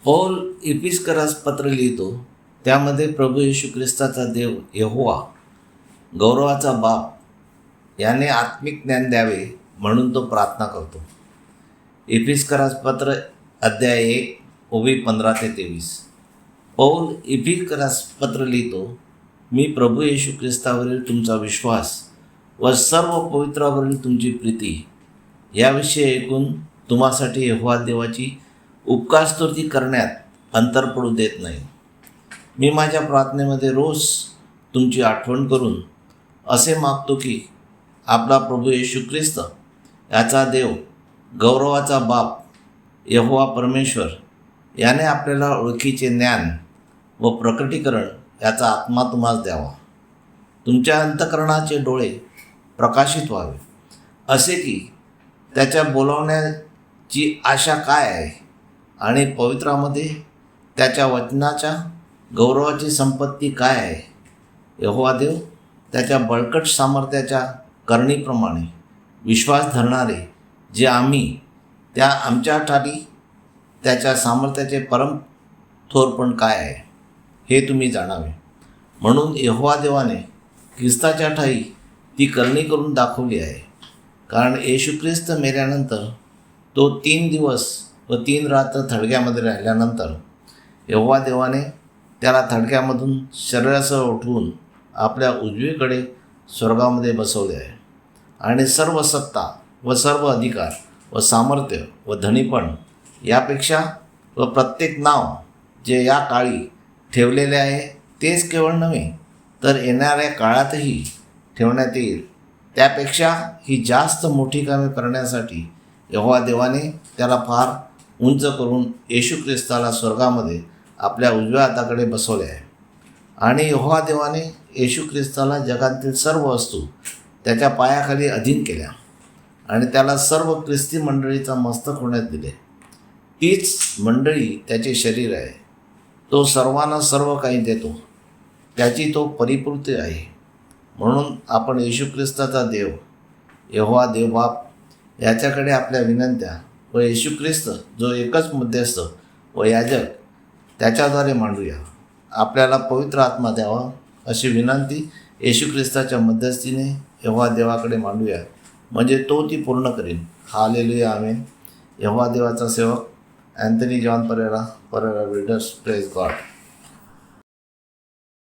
पौल इफिस्करास पत्र लिहितो, त्यामध्ये प्रभू येशू ख्रिस्ताचा देव यहोवा, गौरवाचा बाप याने आत्मिक ज्ञान द्यावे म्हणून तो प्रार्थना करतो. इफिस्करास पत्र अध्याय 1 ओवी 15-23. पौल इफिस्करास पत्र लिहितो, मी प्रभू येशू ख्रिस्तावरील तुमचा विश्वास व सर्व पवित्रावरील तुमची प्रीती याविषयी ऐकून तुम्हासाठी यहोवा देवाची उपकारस्तुती करण्यात अंतर पडू देत नाही. मी माझ्या प्रार्थनेमध्ये रोज तुमची आठवण करून असे मागतो की आपला प्रभू येशू ख्रिस्त याचा देव, गौरवाचा बाप यहोवा परमेश्वर याने आपल्याला ओळखीचे ज्ञान व प्रकटीकरण याचा आत्मा तुम्हास द्यावा. तुमच्या अंतःकरणाचे डोळे प्रकाशित व्हावे, असे की त्याच्या बोलावण्याची आशा काय आहे आणि पवित्रामध्ये त्याच्या वचनाच्या गौरवाची संपत्ती काय आहे. यहोवा देव त्याच्या बळकट सामर्थ्याच्या करणीप्रमाणे विश्वास धरणारे जे आम्ही त्या आमच्या ठाली त्याच्या सामर्थ्याचे परम थोरपण काय आहे हे तुम्ही जाणावे. म्हणून यहोवा देवाने ख्रिस्ताच्या ठाई ती करणी करून दाखवली आहे. कारण येशू ख्रिस्त मेल्यानंतर तो 3 दिवस व 3 रात्र थडग्यामध्ये राहिल्यानंतर यहोवा देवाने त्याला थडग्यामधून शरीरासह उठवून आपल्या उजवीकडे स्वर्गामध्ये बसवले आहे. आणि सर्व सत्ता व सर्व अधिकार व सामर्थ्य व धनीपण यापेक्षा व प्रत्येक नाव जे या काळी ठेवलेले आहे तेच केवळ नव्हे तर येणाऱ्या काळातही ठेवण्यात येईल, त्यापेक्षा ही जास्त मोठी कामे करण्यासाठी यहोवा देवाने त्याला फार उंच करून येशू ख्रिस्ताला स्वर्गामध्ये आपल्या उजव्या हाताकडे बसवले आहे. आणि यहोवा देवाने येशू ख्रिस्ताला जगातील सर्व वस्तू त्याच्या पायाखाली अधीन केल्या आणि त्याला सर्व ख्रिस्ती मंडळीचा मस्तक होण्यात दिले. तीच मंडळी त्याचे शरीर आहे. तो सर्वांना सर्व काही देतो, त्याची तो परिपूर्ती आहे. म्हणून आपण येशू ख्रिस्ताचा देव, यहोवा देवबाप याच्याकडे आपल्या विनंत्या व येशू ख्रिस्त जो एकच मध्यस्थ व याजक त्याच्याद्वारे मांडूया. आपल्याला पवित्र आत्मा द्यावा अशी विनंती येशू ख्रिस्ताच्या मध्यस्थीने यहोवा देवाकडे मांडूया, म्हणजे तो ती पूर्ण करीन. हालेलुया, आमेन. यहोवा देवाचा सेवक Anthony John Pereira, readers. Praise God.